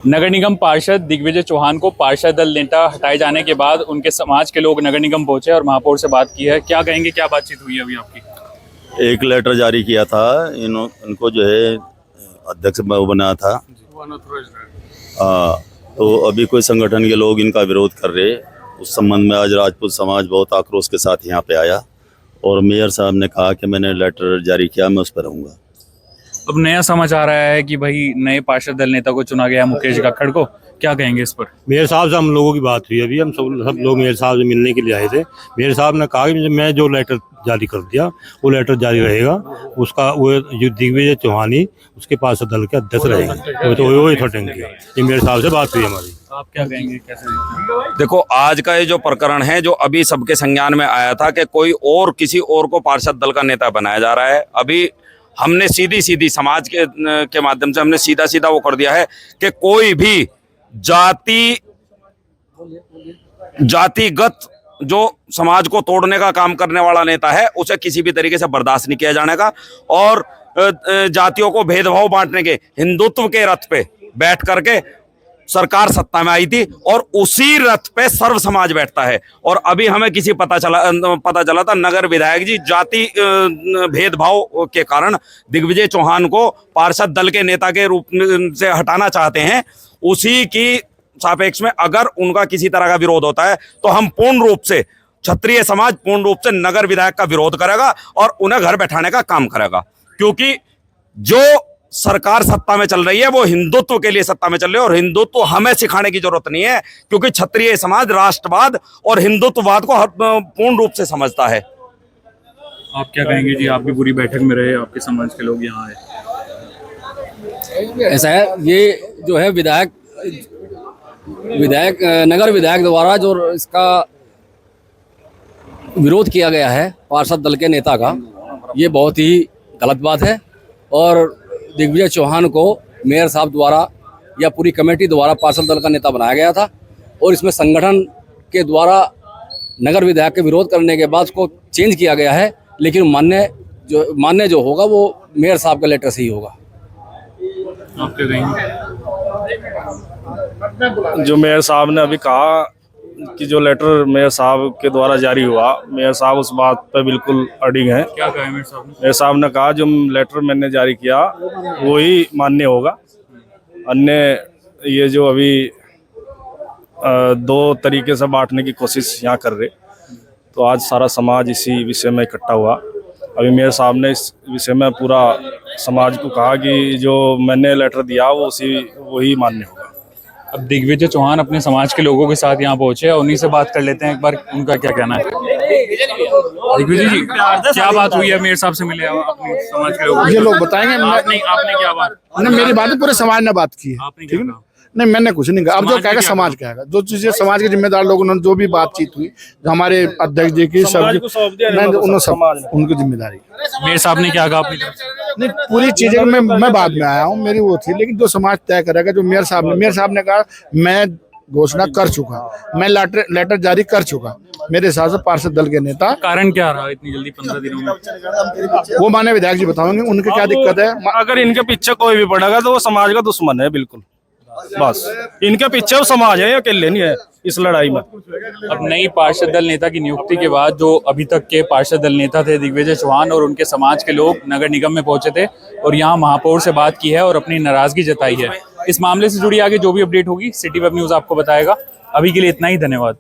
नगर निगम पार्षद दिग्विजय चौहान को पार्षद दल नेता हटाए जाने के बाद उनके समाज के लोग नगर निगम पहुंचे और महापौर से बात की है। क्या कहेंगे, क्या बातचीत हुई अभी आपकी? एक लेटर जारी किया था, इनको जो है अध्यक्ष बना था। तो अभी कोई संगठन के लोग इनका विरोध कर रहे। उस संबंध में आज राजपूत समाज बहुत आक्रोश के साथ यहाँ पे आया और मेयर साहब ने कहा कि मैंने लेटर जारी किया, मैं उस पर रहूँगा। अब नया समाचार आया है कि भाई नए पार्षद दल नेता को चुना गया मुकेश कक्कड़ को, क्या कहेंगे इस पर? मेयर साहब से हम लोगों की बात हुई, अभी हम सब लोग मेयर साहब से मिलने के लिए आए थे। मेयर साहब ने कहा कि मैं जो लेटर जारी कर दिया वो लेटर जारी रहेगा, उसका वो जो दिग्विजय चौहानी उसके पास दल के अध्यक्ष रहेंगे, वो तो वही थटेंगे। ये मेयर साहब से बात हुई हमारी। आप क्या कहेंगे, कैसे? देखो, आज का ये जो प्रकरण है जो अभी सबके संज्ञान में आया था कि कोई और किसी और को पार्षद दल का नेता बनाया जा रहा है, अभी हमने सीधी समाज के माध्यम से हमने सीधा वो कर दिया है कि कोई भी जातिगत जो समाज को तोड़ने का काम करने वाला नेता है उसे किसी भी तरीके से बर्दाश्त नहीं किया जाने का। और जातियों को भेदभाव बांटने के हिंदुत्व के रथ पे बैठ करके सरकार सत्ता में आई थी और उसी रथ पे सर्व समाज बैठता है। और अभी हमें पता चला था नगर विधायक जी जाति भेदभाव के कारण दिग्विजय चौहान को पार्षद दल के नेता के रूप से हटाना चाहते हैं। उसी की सापेक्ष में अगर उनका किसी तरह का विरोध होता है तो हम पूर्ण रूप से, क्षत्रिय समाज पूर्ण रूप से नगर विधायक का विरोध करेगा और उन्हें घर बैठाने का काम करेगा। क्योंकि जो सरकार सत्ता में चल रही है वो हिंदुत्व के लिए सत्ता में चल रही है और हिंदुत्व हमें सिखाने की जरूरत नहीं है, क्योंकि क्षत्रिय समाज राष्ट्रवाद और हिंदुत्ववाद को पूर्ण रूप से समझता है। आप क्या कहेंगे जी? आप भी पूरी बैठक में रहे, आपके समाज के लोग यहाँ आए। ऐसा है, ये जो है विधायक नगर विधायक द्वारा जो इसका विरोध किया गया है पार्षद दल के नेता का, ये बहुत ही गलत बात है। और दिग्विजय चौहान को मेयर साहब द्वारा या पूरी कमेटी द्वारा पार्षद दल का नेता बनाया गया था और इसमें संगठन के द्वारा नगर विधायक के विरोध करने के बाद उसको चेंज किया गया है। लेकिन मान्य जो होगा वो मेयर साहब के लेटर से ही होगा। आप क्या कहेंगे? जो मेयर साहब ने अभी कहा कि जो लेटर मेयर साहब के द्वारा जारी हुआ, मेयर साहब उस बात पर बिल्कुल अडिग हैं। क्या कहा मेयर साहब ने? मेयर साहब ने कहा जो लेटर मैंने जारी किया वही मान्य होगा। अन्य ये जो अभी दो तरीके से बांटने की कोशिश यहाँ कर रहे, तो आज सारा समाज इसी विषय में इकट्ठा हुआ। अभी मेयर साहब ने इस विषय में पूरा समाज को कहा कि जो मैंने लेटर दिया वो वही मान्य होगा। अब दिग्विजय चौहान अपने समाज के लोगों के साथ यहाँ पहुंचे और उन्हीं से बात कर लेते हैं एक बार, उनका क्या कहना है। दिग्विजय जी, क्या बात हुई है? मेयर साहब से मिले अपने समाज के लोगों? ये लोग बताएंगे। आपने क्या बात? मेरी बात पूरे समाज ने बात की है। आपने क्या कहा? नहीं, मैंने कुछ नहीं कहा। अब जो कहेगा समाज कहेगा, जो चीजें समाज के जिम्मेदार लोगों ने जो भी बातचीत हुई, जो हमारे अध्यक्ष जी की सब उनकी जिम्मेदारी। मेयर साहब ने क्या कहा? नहीं, पूरी चीजें मैं बाद में आया हूँ, मेरी वो थी, लेकिन जो समाज तय करेगा, जो मेयर साहब ने कहा मैं घोषणा कर चुका, मैं लेटर जारी कर चुका, मेरे हिसाब से पार्षद दल के नेता। कारण क्या रहा इतनी जल्दी 15 दिनों में? वो माने विधायक जी बताओगे उनके क्या दिक्कत है। अगर इनके पीछे कोई भी पड़ेगा तो वो समाज का दुश्मन है, बिल्कुल। बस इनके पीछे वो समाज है, अकेले नहीं है इस लड़ाई में। अब नई पार्षद दल नेता की नियुक्ति के बाद जो अभी तक के पार्षद दल नेता थे दिग्विजय चौहान और उनके समाज के लोग नगर निगम में पहुंचे थे और यहाँ महापौर से बात की है और अपनी नाराजगी जताई है। इस मामले से जुड़ी आगे जो भी अपडेट होगी सिटी वेब न्यूज आपको बताएगा। अभी के लिए इतना ही, धन्यवाद।